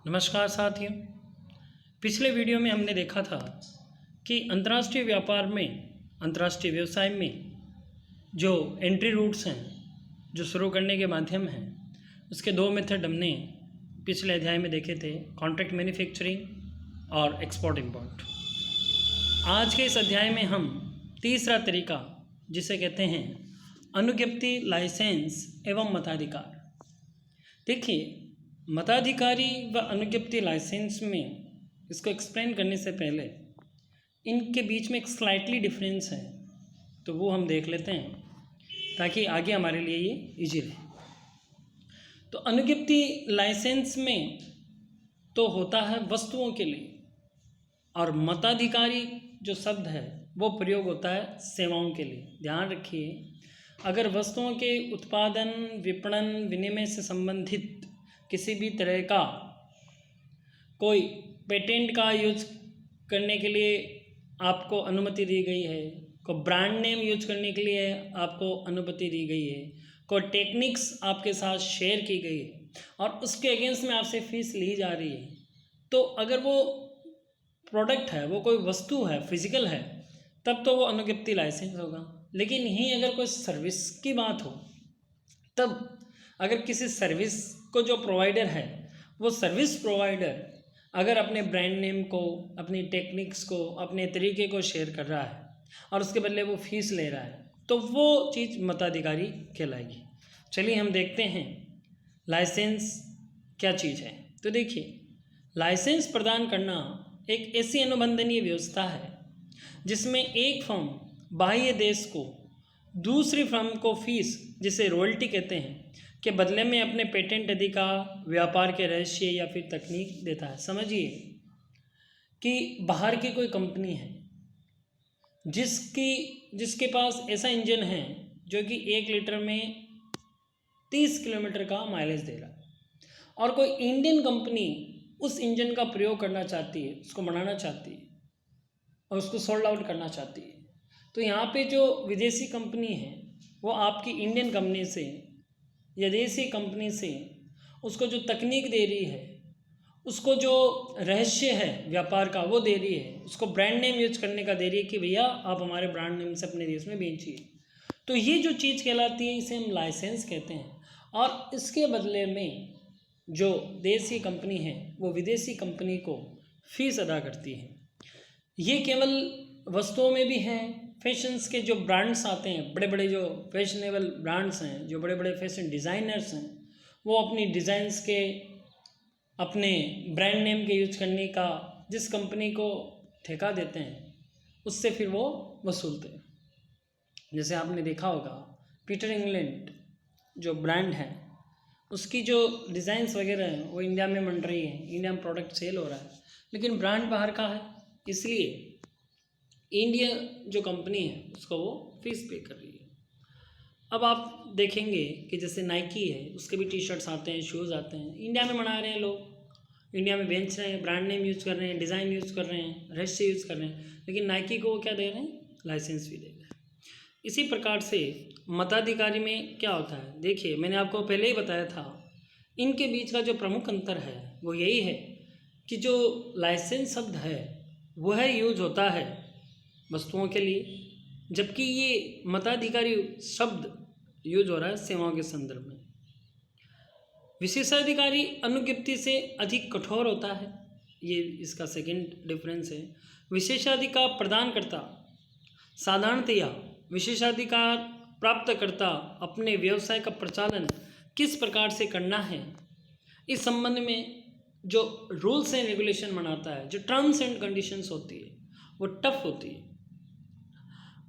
नमस्कार साथियों। पिछले वीडियो में हमने देखा था कि अंतर्राष्ट्रीय व्यापार में, अंतर्राष्ट्रीय व्यवसाय में जो एंट्री रूट्स हैं, जो शुरू करने के माध्यम हैं, उसके दो मेथड हमने पिछले अध्याय में देखे थे, कॉन्ट्रैक्ट मैन्युफैक्चरिंग और एक्सपोर्ट इंपोर्ट। आज के इस अध्याय में हम तीसरा तरीका, जिसे कहते हैं अनुज्ञप्ति, लाइसेंस एवं मताधिकार। देखिए, मताधिकारी व अनुज्ञप्ति लाइसेंस में इसको एक्सप्लेन करने से पहले इनके बीच में एक स्लाइटली डिफरेंस है, तो वो हम देख लेते हैं ताकि आगे हमारे लिए ये इजी रहे। तो अनुज्ञप्ति लाइसेंस में तो होता है वस्तुओं के लिए, और मताधिकारी जो शब्द है वो प्रयोग होता है सेवाओं के लिए। ध्यान रखिए, अगर वस्तुओं के उत्पादन, विपणन, विनिमय से संबंधित किसी भी तरह का कोई पेटेंट का यूज करने के लिए आपको अनुमति दी गई है, कोई ब्रांड नेम यूज करने के लिए आपको अनुमति दी गई है, कोई टेक्निक्स आपके साथ शेयर की गई है और उसके अगेंस्ट में आपसे फीस ली जा रही है, तो अगर वो प्रोडक्ट है, वो कोई वस्तु है, फिजिकल है, तब तो वो अनुज्ञप्ति लाइसेंस होगा। लेकिन यहीं अगर कोई सर्विस की बात हो, तब अगर किसी सर्विस को जो प्रोवाइडर है, वो सर्विस प्रोवाइडर अगर अपने ब्रांड नेम को, अपनी टेक्निक्स को, अपने तरीके को शेयर कर रहा है और उसके बदले वो फीस ले रहा है, तो वो चीज़ मताधिकारी कहलाएगी। चलिए हम देखते हैं लाइसेंस क्या चीज़ है। तो देखिए, लाइसेंस प्रदान करना एक ऐसी अनुबंधनीय व्यवस्था है जिसमें एक फर्म बाह्य देश को दूसरी फर्म को फीस, जिसे रॉयल्टी कहते हैं, के बदले में अपने पेटेंट अधिकार, व्यापार के रहस्य या फिर तकनीक देता है। समझिए कि बाहर की कोई कंपनी है जिसके पास ऐसा इंजन है जो कि 1 लीटर में 30 किलोमीटर का माइलेज दे रहा है, और कोई इंडियन कंपनी उस इंजन का प्रयोग करना चाहती है, उसको बनाना चाहती है और उसको सोल्ड आउट करना चाहती है, तो यहाँ पे जो विदेशी कंपनी है वो आपकी इंडियन कंपनी से या देसी कंपनी से उसको जो तकनीक दे रही है, उसको जो रहस्य है व्यापार का वो दे रही है, उसको ब्रांड नेम यूज करने का दे रही है कि भैया आप हमारे ब्रांड नेम से अपने देश में बेचिए। तो ये जो चीज़ कहलाती है, इसे हम लाइसेंस कहते हैं। और इसके बदले में जो देसी कंपनी है वो विदेशी कंपनी को फीस अदा करती है। ये केवल वस्तुओं में भी है। फैशंस के जो ब्रांड्स आते हैं, बड़े बड़े जो फैशनेबल ब्रांड्स हैं, जो बड़े बड़े फैशन डिज़ाइनर्स हैं, वो अपनी डिज़ाइंस के, अपने ब्रांड नेम के यूज करने का जिस कंपनी को ठेका देते हैं, उससे फिर वो वसूलते हैं। जैसे आपने देखा होगा, पीटर इंग्लैंड जो ब्रांड है, उसकी जो डिज़ाइंस वगैरह हैं वो इंडिया में बन रही है, इंडिया में प्रोडक्ट सेल हो रहा है, लेकिन ब्रांड बाहर का है, इसलिए इंडिया जो कंपनी है उसको वो फीस पे कर रही है। अब आप देखेंगे कि जैसे नाइकी है, उसके भी टी शर्ट्स आते हैं, शूज़ आते हैं, इंडिया में बना रहे हैं लोग, इंडिया में बेच रहे हैं, ब्रांड नेम यूज़ कर रहे हैं, डिज़ाइन यूज़ कर रहे हैं, रहस्य यूज़ कर रहे हैं, लेकिन नाइकी को वो क्या दे रहे हैं? लाइसेंस भी दे रहे हैं। इसी प्रकार से मताधिकारी में क्या होता है, देखिए मैंने आपको पहले ही बताया था, इनके बीच का जो प्रमुख अंतर है वो यही है कि जो लाइसेंस शब्द है वह यूज होता है वस्तुओं के लिए, जबकि ये मताधिकारी शब्द यूज हो रहा है सेवाओं के संदर्भ में। विशेषाधिकारी अनुज्ञप्ति से अधिक कठोर होता है, ये इसका सेकंड डिफरेंस है। विशेषाधिकार प्रदानकर्ता साधारणतया विशेषाधिकार प्राप्तकर्ता अपने व्यवसाय का प्रचालन किस प्रकार से करना है, इस संबंध में जो रूल्स एंड रेगुलेशन बनाता है, जो टर्म्स एंड कंडीशंस होती है, वो टफ होती है।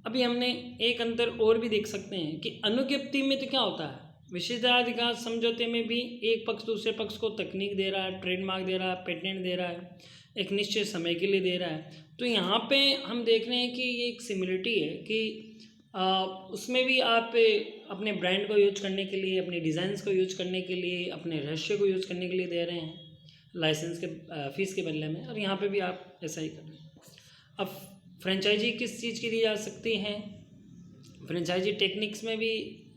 अभी हमने एक अंतर और भी देख सकते हैं कि अनुज्ञप्ति में तो क्या होता है, विशेषाधिकार समझौते में भी एक पक्ष दूसरे पक्ष को तकनीक दे रहा है, ट्रेडमार्क दे रहा है, पेटेंट दे रहा है, एक निश्चित समय के लिए दे रहा है। तो यहाँ पे हम देख रहे हैं कि ये एक सिमिलरिटी है कि उसमें भी आप अपने ब्रांड को यूज करने के लिए, अपने डिज़ाइंस को यूज करने के लिए, अपने रहस्य को यूज करने के लिए दे रहे हैं लाइसेंस के फीस के बदले में, और यहाँ पे भी आप ऐसा ही कर रहे हैं। अब फ्रेंचाइजी किस चीज़ की दी जा सकती हैं? फ्रेंचाइजी टेक्निक्स में भी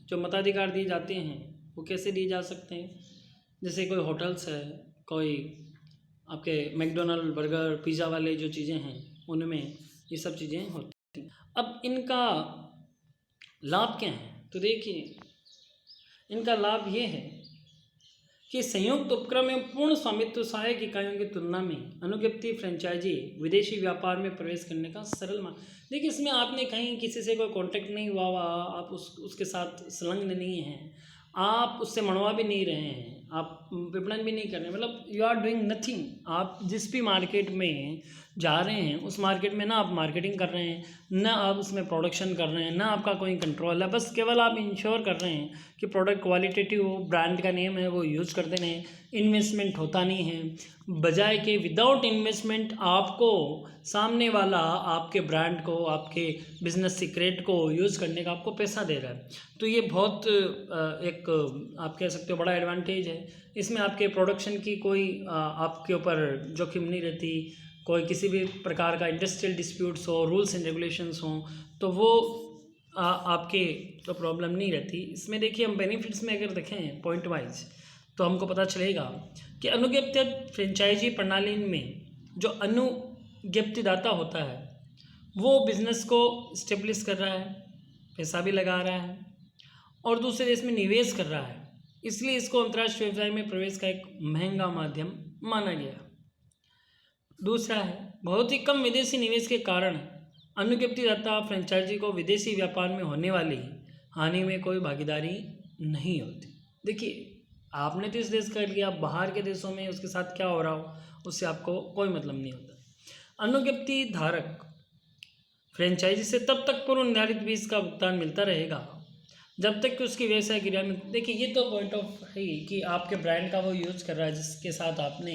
जो मताधिकार दिए जाते हैं वो कैसे दिए जा सकते हैं? जैसे कोई होटल्स है, कोई आपके मैकडोनल्ड, बर्गर, पिज़्ज़ा वाले जो चीज़ें हैं उनमें ये सब चीज़ें होती हैं। अब इनका लाभ क्या है? तो देखिए, इनका लाभ ये है कि संयुक्त उपक्रम एवं पूर्ण स्वामित्व सहायक इकाइयों की तुलना में अनुज्ञप्ति फ्रेंचाइजी विदेशी व्यापार में प्रवेश करने का सरल मार्ग। देखिए, इसमें आपने कहीं किसी से कोई कांटेक्ट नहीं हुआ, आप उसके साथ संलग्न नहीं हैं, आप उससे मड़वा भी नहीं रहे हैं, आप विपणन भी नहीं कर रहे हैं, मतलब यू आर डूइंग नथिंग। आप जिस भी मार्केट में जा रहे हैं उस मार्केट में ना आप मार्केटिंग कर रहे हैं, ना आप उसमें प्रोडक्शन कर रहे हैं, ना आपका कोई कंट्रोल है, बस केवल आप इंश्योर कर रहे हैं कि प्रोडक्ट क्वालिटेटिव हो, ब्रांड का नेम है वो यूज़ करते रहें, इन्वेस्टमेंट होता नहीं है। बजाय के विदाउट इन्वेस्टमेंट आपको सामने वाला आपके ब्रांड को, आपके बिजनेस सीक्रेट को यूज़ करने का आपको पैसा दे रहा है। तो ये बहुत एक आप कह सकते हो बड़ा एडवांटेज है। इसमें आपके प्रोडक्शन की कोई आपके ऊपर जोखिम नहीं रहती, कोई किसी भी प्रकार का इंडस्ट्रियल डिस्प्यूट्स हो, रूल्स एंड रेगुलेशंस हों, तो वो आपके तो प्रॉब्लम नहीं रहती। इसमें देखिए, हम बेनिफिट्स में अगर देखें पॉइंट वाइज तो हमको पता चलेगा कि अनुज्ञप्ति फ्रेंचाइजी प्रणाली में जो अनुज्ञप्तिदाता होता है वो बिज़नेस को इस्टेब्लिश कर रहा है, पैसा भी लगा रहा है और दूसरे देश में निवेश कर रहा है, इसलिए इसको अंतर्राष्ट्रीय व्यवसाय में प्रवेश का एक महंगा माध्यम माना गया। दूसरा है, बहुत ही कम विदेशी निवेश के कारण अनुज्ञप्तिदाता फ्रेंचाइजी को विदेशी व्यापार में होने वाली हानि में कोई भागीदारी नहीं होती। देखिए, आपने तो इस देश का लिया, बाहर के देशों में उसके साथ क्या हो रहा हो उससे आपको कोई मतलब नहीं होता। अनुज्ञप्ति धारक फ्रेंचाइजी से तब तक पूर्व निर्धारित फीस का भुगतान मिलता रहेगा जब तक कि उसकी व्यवसाय क्रिया में, देखिए ये तो पॉइंट ऑफ है कि आपके ब्रांड का वो यूज़ कर रहा है जिसके साथ आपने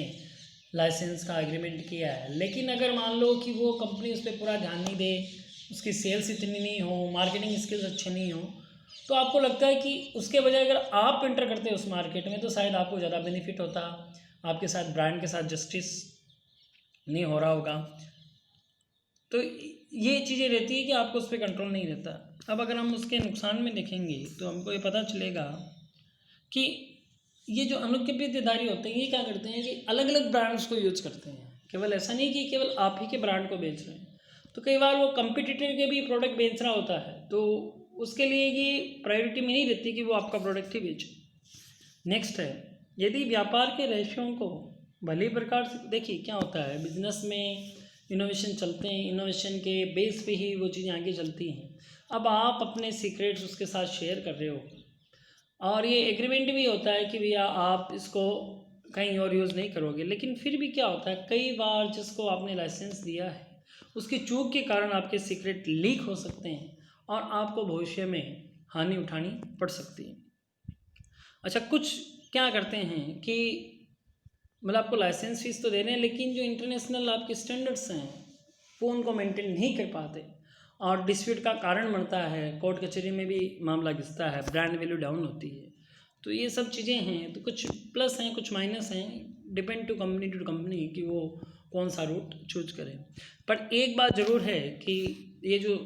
लाइसेंस का एग्रीमेंट किया है। लेकिन अगर मान लो कि वो कंपनी उस पर पूरा ध्यान नहीं दे, उसकी सेल्स इतनी नहीं हो, मार्केटिंग स्किल्स अच्छे नहीं हो, तो आपको लगता है कि उसके बजाय अगर आप एंटर करते उस मार्केट में तो शायद आपको ज़्यादा बेनिफिट होता, आपके साथ ब्रांड के साथ जस्टिस नहीं हो रहा होगा। तो ये चीज़ें रहती है कि आपको उस पर कंट्रोल नहीं रहता। अब अगर हम उसके नुकसान में देखेंगे तो हमको ये पता चलेगा कि ये जो अनुज्ञप्तिधारी होते हैं ये क्या करते हैं कि अलग अलग ब्रांड्स को यूज करते हैं। केवल ऐसा नहीं कि केवल आप ही के ब्रांड को बेच रहे हैं, तो कई बार वो कंपटीटर के भी प्रोडक्ट बेच रहा होता है, तो उसके लिए ये प्रायोरिटी में नहीं रहती कि वो आपका प्रोडक्ट ही बेचे। नेक्स्ट है, यदि व्यापार के रेशियों को भली प्रकार से देखिए, क्या होता है बिजनेस में इनोवेशन चलते हैं, इनोवेशन के बेस पे ही वो चीज़ें आगे चलती हैं। अब आप अपने सीक्रेट्स उसके साथ शेयर कर रहे हो और ये एग्रीमेंट भी होता है कि भैया आप इसको कहीं और यूज़ नहीं करोगे, लेकिन फिर भी क्या होता है, कई बार जिसको आपने लाइसेंस दिया है उसकी चूक के कारण आपके सीक्रेट लीक हो सकते हैं और आपको भविष्य में हानि उठानी पड़ सकती है। अच्छा, कुछ क्या करते हैं कि मतलब आपको लाइसेंस फीस तो दे रहे हैं, लेकिन जो इंटरनेशनल आपके स्टैंडर्ड्स हैं वो उनको मेंटेन नहीं कर पाते और डिस्प्यूट का कारण बनता है, कोर्ट कचहरी में भी मामला घिसता है, ब्रांड वैल्यू डाउन होती है। तो ये सब चीज़ें हैं, तो कुछ प्लस हैं कुछ माइनस हैं, डिपेंड टू कंपनी कि वो कौन सा रूट चूज करें। पर एक बात ज़रूर है कि ये जो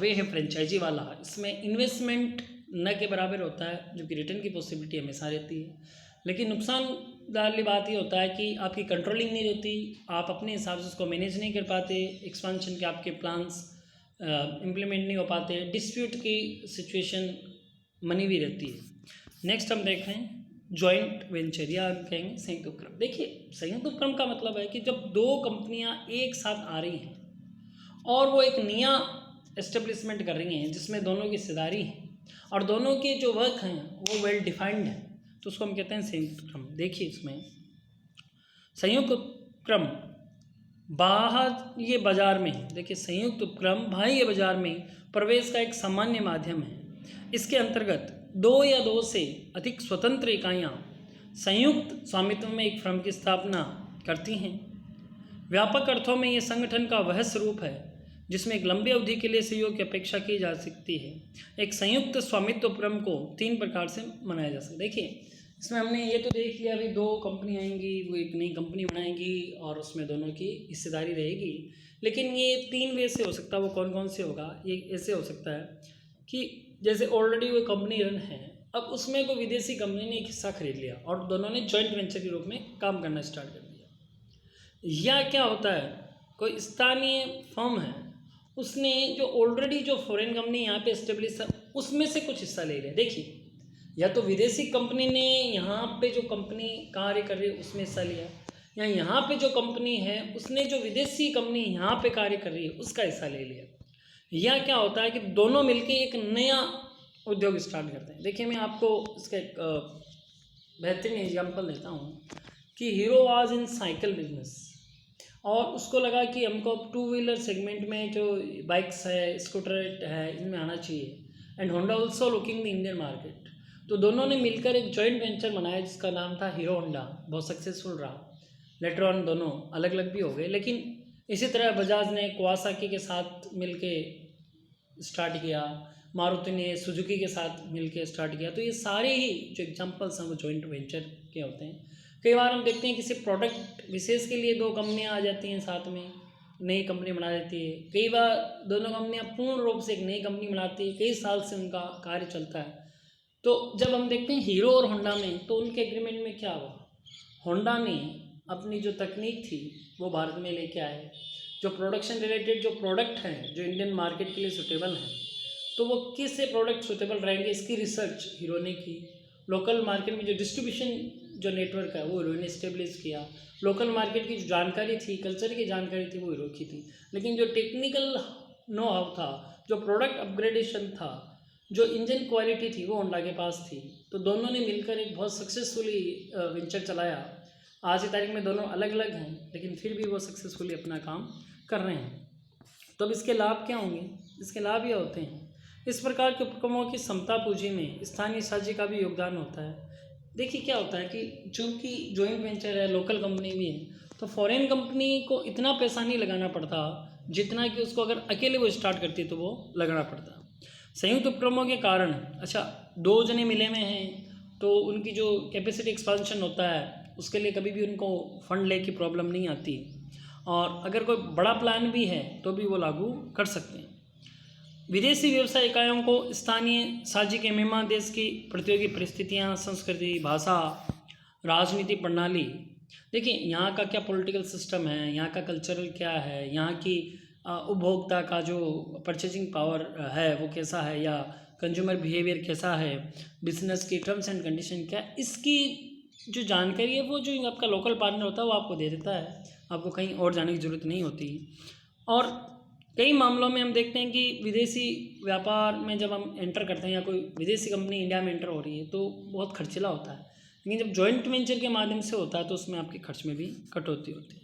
वे है फ्रेंचाइजी वाला, इसमें इन्वेस्टमेंट न के बराबर होता है, जो कि रिटर्न की पॉसिबिलिटी हमेशा रहती है। लेकिन नुकसान वाली बात ये होता है कि आपकी कंट्रोलिंग नहीं होती, आप अपने हिसाब से उसको मैनेज नहीं कर पाते, एक्सपेंशन के आपके प्लान्स इम्प्लीमेंट नहीं हो पाते, डिस्प्यूट की सिचुएशन बनी भी रहती है। नेक्स्ट हम देख रहे हैं जॉइंट वेंचर या हम कहेंगे संयुक्त उपक्रम। देखिए, संयुक्त उपक्रम का मतलब है कि जब दो कंपनियां एक साथ आ रही हैं और वो एक नया एस्टेब्लिशमेंट कर रही हैं जिसमें दोनों की हिस्सेदारी है और दोनों के जो वर्क हैं वो वेल डिफाइंड है, तो उसको हम कहते हैं संयुक्त उपक्रम। देखिए, इसमें संयुक्त उपक्रम बाह्य बाजार में, देखिए संयुक्त उपक्रम बाह्य बाजार में प्रवेश का एक सामान्य माध्यम है। इसके अंतर्गत दो या दो से अधिक स्वतंत्र इकाइयाँ संयुक्त स्वामित्व में एक फर्म की स्थापना करती हैं। व्यापक अर्थों में ये संगठन का वह स्वरूप है जिसमें एक लंबी अवधि के लिए सहयोग की अपेक्षा की जा सकती है। एक संयुक्त स्वामित्व उपक्रम को 3 प्रकार से मनाया जा सकता है। देखिए, इसमें हमने ये तो देख लिया, अभी 2 कंपनी आएंगी, वो एक नई कंपनी बनाएंगी और उसमें दोनों की हिस्सेदारी रहेगी। लेकिन ये 3 वे से हो सकता है। वो कौन कौन से होगा? ये ऐसे हो सकता है कि जैसे ऑलरेडी वो कंपनी रन है, अब उसमें कोई विदेशी कंपनी ने एक हिस्सा खरीद लिया और दोनों ने जॉइंट वेंचर के रूप में काम करना स्टार्ट कर दिया। या क्या होता है, कोई स्थानीय फर्म है, उसने जो ऑलरेडी जो फॉरेन कंपनी यहाँ पे एस्टेब्लिश है उसमें से कुछ हिस्सा ले लिया। देखिए, या तो विदेशी कंपनी ने यहाँ पे जो कंपनी कार्य कर रही है उसमें हिस्सा लिया, या यहाँ पे जो कंपनी है उसने जो विदेशी कंपनी यहाँ पे कार्य कर रही है उसका हिस्सा ले लिया। या क्या होता है कि दोनों मिलके एक नया उद्योग स्टार्ट करते हैं। देखिए, मैं आपको इसका एक बेहतरीन एग्जाम्पल देता हूँ कि hero was in cycle business, और उसको लगा कि हमको अब टू व्हीलर सेगमेंट में जो बाइक्स है, स्कूटर है, इनमें आना चाहिए, and Honda also looking the Indian market. तो दोनों ने मिलकर एक जॉइंट वेंचर बनाया जिसका नाम था हीरो होंडा। बहुत सक्सेसफुल रहा। लेटर ऑन दोनों अलग अलग भी हो गए, लेकिन इसी तरह बजाज ने कवासाकी के साथ मिलके स्टार्ट किया, मारुति ने सुजुकी के साथ मिलके स्टार्ट किया। तो ये सारे ही जो एग्जांपल्स हैं वो जॉइंट वेंचर के होते हैं। कई बार हम देखते हैं किसी प्रोडक्ट विशेष के लिए दो कंपनियां आ जाती हैं, साथ में नई कंपनी बना देती है। कई बार दोनों कंपनियां पूर्ण रूप से एक नई कंपनी बनाती है, कई साल से उनका कार्य चलता है। तो जब हम देखते हैं हीरो और होंडा में, तो उनके एग्रीमेंट में क्या हुआ, होंडा ने अपनी जो तकनीक थी वो भारत में लेके आए, जो प्रोडक्शन रिलेटेड जो प्रोडक्ट हैं जो इंडियन मार्केट के लिए सूटेबल हैं, तो वो किस से प्रोडक्ट सूटेबल रहेंगे इसकी रिसर्च हीरो ने की। लोकल मार्केट में जो डिस्ट्रीब्यूशन जो नेटवर्क है वो हीरो ने इस्टेब्लिश किया। लोकल मार्केट की जो जानकारी थी, कल्चर की जानकारी थी, वो हीरो की थी। लेकिन जो टेक्निकल नो हाउ था, जो प्रोडक्ट अपग्रेडेशन था, जो इंजन क्वालिटी थी, वो होंडा के पास थी। तो दोनों ने मिलकर एक बहुत सक्सेसफुली वेंचर चलाया। आज की तारीख में दोनों अलग अलग हैं, लेकिन फिर भी वो सक्सेसफुली अपना काम कर रहे हैं। तो अब इसके लाभ क्या होंगे? इसके लाभ ये होते हैं, इस प्रकार के उपक्रमों की समता पूंजी में स्थानीय साझी का भी योगदान होता है। देखिए, क्या होता है कि जो कि जॉइंट वेंचर है, लोकल कंपनी भी है, तो फॉरेन कंपनी को इतना पैसा नहीं लगाना पड़ता जितना कि उसको अगर अकेले वो स्टार्ट करती तो वो लगाना पड़ता। संयुक्त उपक्रमों के कारण, अच्छा, दो जने मिले हुए हैं तो उनकी जो कैपेसिटी एक्सपांशन होता है उसके लिए कभी भी उनको फंड ले की प्रॉब्लम नहीं आती, और अगर कोई बड़ा प्लान भी है तो भी वो लागू कर सकते हैं। विदेशी व्यवसाय इकाइयों को स्थानीय साझी के मेहमान देश की प्रतियोगी परिस्थितियां, संस्कृति, भाषा, राजनीति प्रणाली, देखिए यहाँ का क्या पॉलिटिकल सिस्टम है, यहाँ का कल्चरल क्या है, यहाँ की उपभोक्ता का जो परचेजिंग पावर है वो कैसा है, या कंज्यूमर बिहेवियर कैसा है, बिजनेस की टर्म्स एंड कंडीशन क्या, इसकी जो जानकारी है वो जो आपका लोकल पार्टनर होता है वो आपको दे देता है। आपको कहीं और जाने की ज़रूरत नहीं होती। और कई मामलों में हम देखते हैं कि विदेशी व्यापार में जब हम एंटर करते हैं या कोई विदेशी कंपनी इंडिया में एंटर हो रही है तो बहुत खर्चीला होता है, लेकिन जब जॉइंट वेंचर के माध्यम से होता है तो उसमें आपके खर्च में भी कटौती होती है।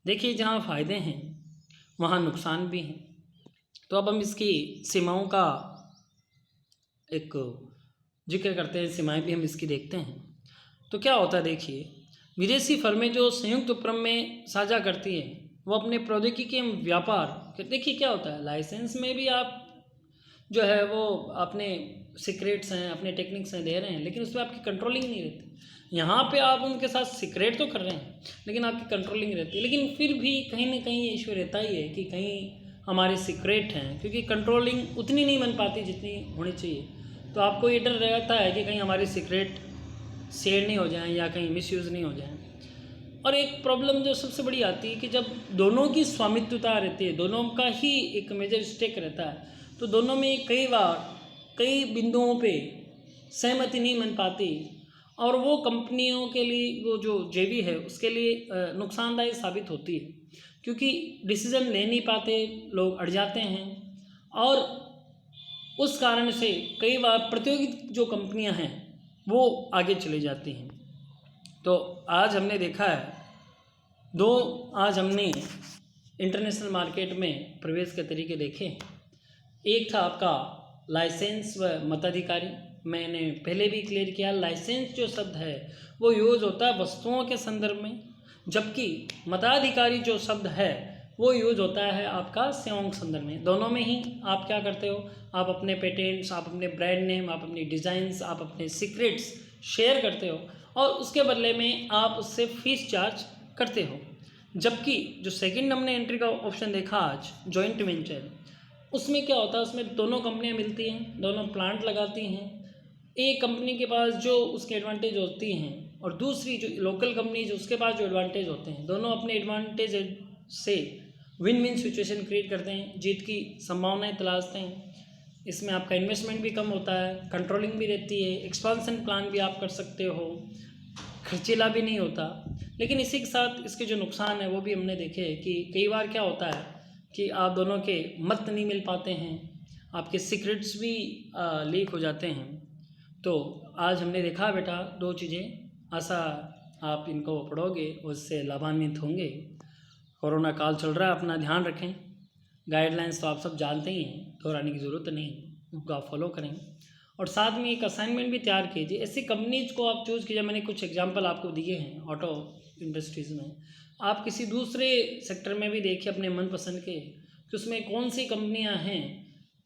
देखिए, जहाँ फ़ायदे हैं वहाँ नुकसान भी हैं। तो अब हम इसकी सीमाओं का एक जिक्र करते हैं, सीमाएं भी हम इसकी देखते हैं। तो क्या होता है, देखिए, विदेशी फर्में जो संयुक्त उपक्रम में साझा करती हैं वो अपने प्रौद्योगिकी के व्यापार, देखिए क्या होता है, लाइसेंस में भी आप जो है वो अपने सीक्रेट्स हैं, अपने टेक्निक्स हैं दे रहे हैं, लेकिन उस पर आपकी कंट्रोलिंग नहीं रहती। यहाँ पे आप उनके साथ सीक्रेट तो कर रहे हैं लेकिन आपकी कंट्रोलिंग रहती है। लेकिन फिर भी कहीं ना कहीं ये इशू रहता ही है कि कहीं हमारे सीक्रेट हैं, क्योंकि कंट्रोलिंग उतनी नहीं बन पाती जितनी होनी चाहिए। तो आपको ये डर रहता है कि कहीं हमारे सीक्रेट शेयर नहीं हो जाएं या कहीं मिसयूज़ नहीं हो जाएं। और एक प्रॉब्लम जो सबसे बड़ी आती है कि जब दोनों की स्वामित्वता रहती है, दोनों का ही एक मेजर स्टेक रहता है, तो दोनों में कई बार कई बिंदुओं पे सहमति नहीं बन पाती, और वो कंपनियों के लिए, वो जो जेवी है उसके लिए नुकसानदायक साबित होती है, क्योंकि डिसीज़न ले नहीं पाते, लोग अड़ जाते हैं, और उस कारण से कई बार प्रतियोगी जो कंपनियां हैं वो आगे चली जाती हैं। तो आज हमने देखा है आज हमने इंटरनेशनल मार्केट में प्रवेश के तरीके देखे। एक था आपका लाइसेंस व मताधिकारी। मैंने पहले भी क्लियर किया, लाइसेंस जो शब्द है वो यूज़ होता है वस्तुओं के संदर्भ में, जबकि मताधिकारी जो शब्द है वो यूज़ होता है आपका सेवाओं के संदर्भ में। दोनों में ही आप क्या करते हो, आप अपने पेटेंट्स, आप अपने ब्रांड नेम, आप अपनी डिज़ाइंस, आप अपने सीक्रेट्स शेयर करते हो, और उसके बदले में आप उससे फीस चार्ज करते हो। जबकि जो सेकंड हमने एंट्री का ऑप्शन देखा आज, जॉइंट वेंचर, उसमें क्या होता है, उसमें दोनों कंपनियां मिलती हैं, दोनों प्लांट लगाती हैं। एक कंपनी के पास जो उसके एडवांटेज होती हैं और दूसरी जो लोकल कंपनीज उसके पास जो एडवांटेज होते हैं, दोनों अपने एडवांटेज से विन विन सिचुएशन क्रिएट करते हैं, जीत की संभावनाएं तलाशते हैं। इसमें आपका इन्वेस्टमेंट भी कम होता है, कंट्रोलिंग भी रहती है, एक्सपांसन प्लान भी आप कर सकते हो, खर्चीला भी नहीं होता। लेकिन इसी के साथ इसके जो नुकसान है वो भी हमने देखे कि कई बार क्या होता है कि आप दोनों के मत नहीं मिल पाते हैं, आपके सीक्रेट्स भी लीक हो जाते हैं। तो आज हमने देखा बेटा 2 चीज़ें, आशा आप इनको पढ़ोगे उससे लाभान्वित होंगे। कोरोना काल चल रहा है, अपना ध्यान रखें। गाइडलाइंस तो आप सब जानते ही हैं, दोहराने की ज़रूरत नहीं, उनको आप फॉलो करें। और साथ में एक असाइनमेंट भी तैयार कीजिए, ऐसी कंपनीज को आप चूज़ कीजिए। मैंने कुछ एग्जांपल आपको दिए हैं ऑटो इंडस्ट्रीज़ में, आप किसी दूसरे सेक्टर में भी देखिए अपने मनपसंद के कि उसमें कौन सी कंपनियां हैं,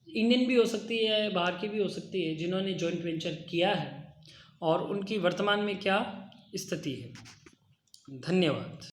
इंडियन भी हो सकती है, बाहर की भी हो सकती है, जिन्होंने जॉइंट वेंचर किया है और उनकी वर्तमान में क्या स्थिति है। धन्यवाद।